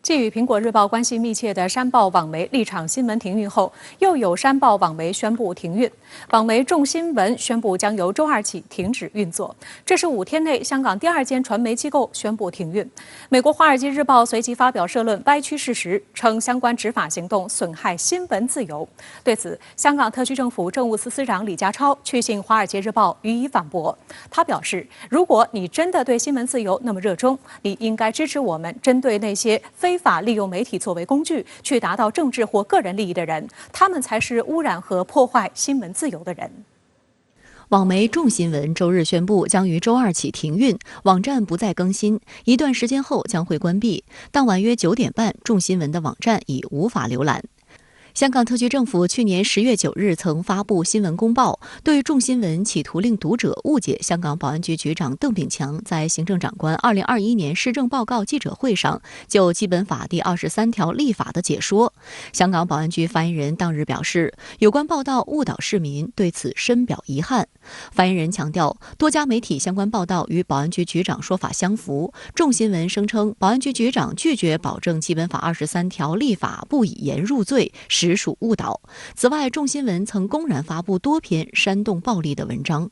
继与苹果日报关系密切的山报网媒立场新闻停运后，又有山报网媒宣布停运。网媒众新闻宣布将由周二起停止运作。这是5天内香港第2间传媒机构宣布停运。美国《华尔街日报》随即发表社论，歪曲事实，称相关执法行动损害新闻自由。对此，香港特区政府政务司司长李家超去信《华尔街日报》予以反驳。他表示，如果你真的对新闻自由那么热衷，你应该支持我们针对那些非法利用媒体作为工具去达到政治或个人利益的人，他们才是污染和破坏新闻自由的人。网媒众新闻周日宣布将于周二起停运，网站不再更新，一段时间后将会关闭。当晚约9点半，众新闻的网站已无法浏览。香港特区政府去年10月9日曾发布新闻公报，对众新闻企图令读者误解香港保安局局长邓炳强在行政长官2021年施政报告记者会上就基本法第23条立法的解说。香港保安局发言人当日表示，有关报道误导市民，对此深表遗憾。发言人强调，多家媒体相关报道与保安局局长说法相符。众新闻声称，保安局局长拒绝保证基本法23条立法不以言入罪，实属误导。此外，众新闻曾公然发布多篇煽动暴力的文章。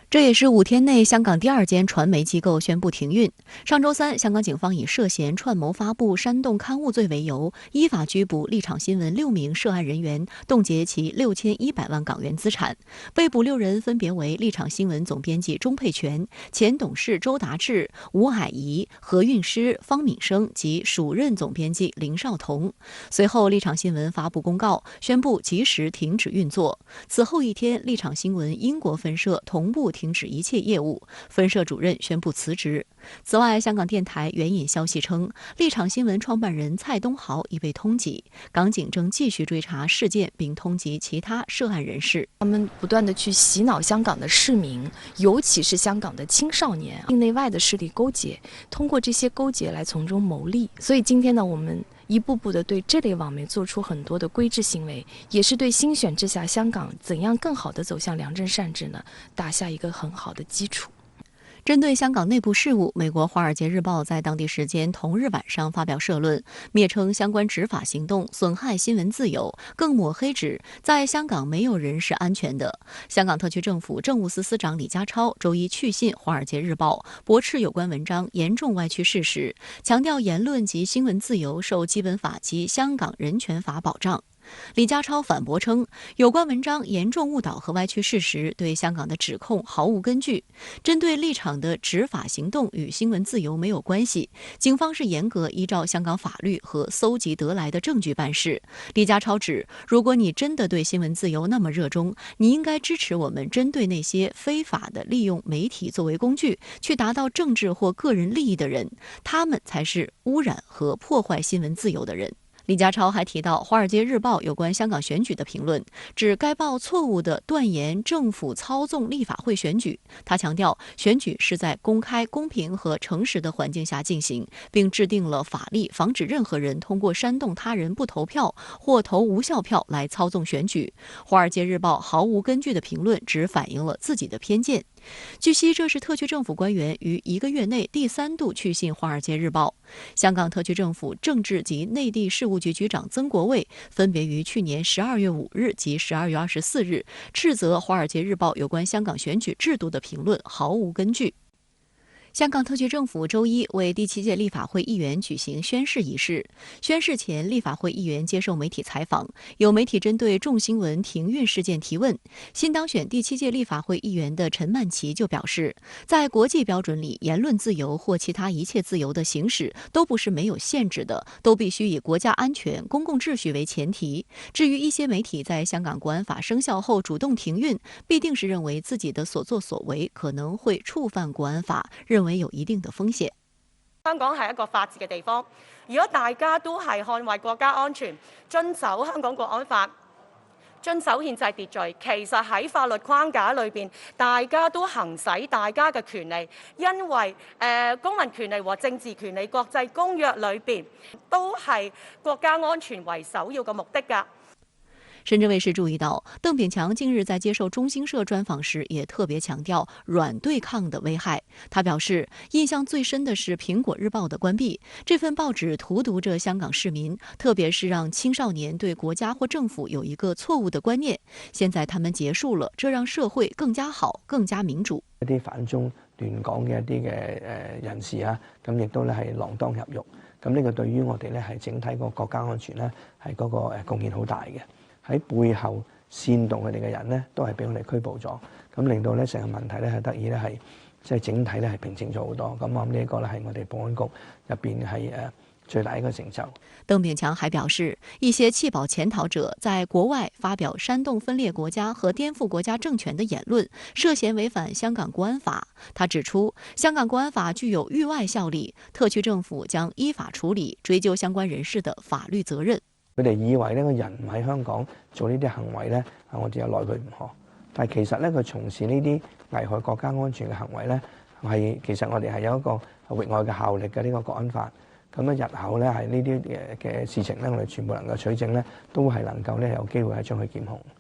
这也是5天内香港第2间传媒机构宣布停运。上周三，香港警方以涉嫌串谋发布煽动刊物罪为由，依法拘捕立场新闻6名涉案人员，冻结其6100万港元资产。被捕6人分别为立场新闻总编辑钟沛全、前董事周达志、吴霭仪、何韵诗、方敏生及署任总编辑林少彤。随后，立场新闻发布公告，宣布及时停止运作。此后1天，立场新闻英国分社同步停止一切业务，分社主任宣布辞职。此外，香港电台援引消息称，立场新闻创办人蔡东豪已被通缉，港警正继续追查事件，并通缉其他涉案人士。他们不断地去洗脑香港的市民，尤其是香港的青少年，境内外的势力勾结，通过这些勾结来从中牟利。所以今天呢，我们一步步的对这类网媒做出很多的规制行为，也是对新选制下香港怎样更好的走向良政善治呢，打下一个很好的基础。针对香港内部事务，美国《华尔街日报》在当地时间同日晚上发表社论，蔑称相关执法行动损害新闻自由，更抹黑指在香港没有人是安全的。香港特区政府政务司司长李家超周一去信《华尔街日报》，驳斥有关文章严重歪曲事实，强调言论及新闻自由受基本法及香港人权法保障。李家超反驳称，有关文章严重误导和歪曲事实，对香港的指控毫无根据。针对立场的执法行动与新闻自由没有关系，警方是严格依照香港法律和搜集得来的证据办事。李家超指，如果你真的对新闻自由那么热衷，你应该支持我们针对那些非法的利用媒体作为工具去达到政治或个人利益的人，他们才是污染和破坏新闻自由的人。李家超还提到《华尔街日报》有关香港选举的评论，指该报错误地断言政府操纵立法会选举。他强调，选举是在公开、公平和诚实的环境下进行，并制定了法律，防止任何人通过煽动他人不投票或投无效票来操纵选举。《华尔街日报》毫无根据的评论只反映了自己的偏见。据悉，这是特区政府官员于1个月内第3度去信《华尔街日报》。香港特区政府政治及内地事务局局长曾国卫分别于去年12月5日及12月24日斥责《华尔街日报》有关香港选举制度的评论毫无根据。香港特区政府周一为第7届立法会议员举行宣誓仪式。宣誓前，立法会议员接受媒体采访，有媒体针对众新闻停运事件提问。新当选第7届立法会议员的陈曼琪就表示，在国际标准里，言论自由或其他一切自由的行使都不是没有限制的，都必须以国家安全、公共秩序为前提。至于一些媒体在香港国安法生效后主动停运，必定是认为自己的所作所为可能会触犯国安法，认为有一定的风险。香港係一個法治嘅地方，如果大家都係捍衛國家安全、遵守香港國安法、遵守憲制秩序，其實喺法律框架裏邊，大家都行使大家嘅權利，因為公民權利和政治權利國際公約裏邊都係國家安全為首要嘅目的㗎。深圳卫视注意到，邓炳强近日在接受中新社专访时，也特别强调软对抗的危害。他表示，印象最深的是《苹果日报》的关闭，这份报纸荼毒着香港市民，特别是让青少年对国家或政府有一个错误的观念。现在他们結束了，這讓社會更加好、更加民主。一啲反中亂港嘅一啲嘅人士啊，咁亦都咧係鋃鐺入獄。咁呢個對於我哋咧係整體個國家安全咧係嗰個貢獻好大嘅。喺背後煽動佢哋嘅人咧，都係俾我哋拘捕咗，咁令到咧成個問題咧係得以咧係即係整體咧係平靜咗好多。咁我諗呢一個咧係我哋保安局入邊係最大一個成就。鄧炳強還表示，一些棄保潛逃者在國外發表煽動分裂國家和顛覆國家政權的言論，涉嫌違反香港國安法。他指出，香港國安法具有域外效力，特區政府將依法處理，追究相關人士的法律責任。佢哋以為呢個人唔喺香港做呢啲行為咧，我哋又奈佢唔何。但係其實咧，佢從事呢啲危害國家安全嘅行為咧，其實我哋係有一個域外嘅效力嘅呢個國安法。咁咧，日後咧係呢啲嘅事情咧，我哋全部能夠取證咧，都係能夠咧有機會係將佢檢控。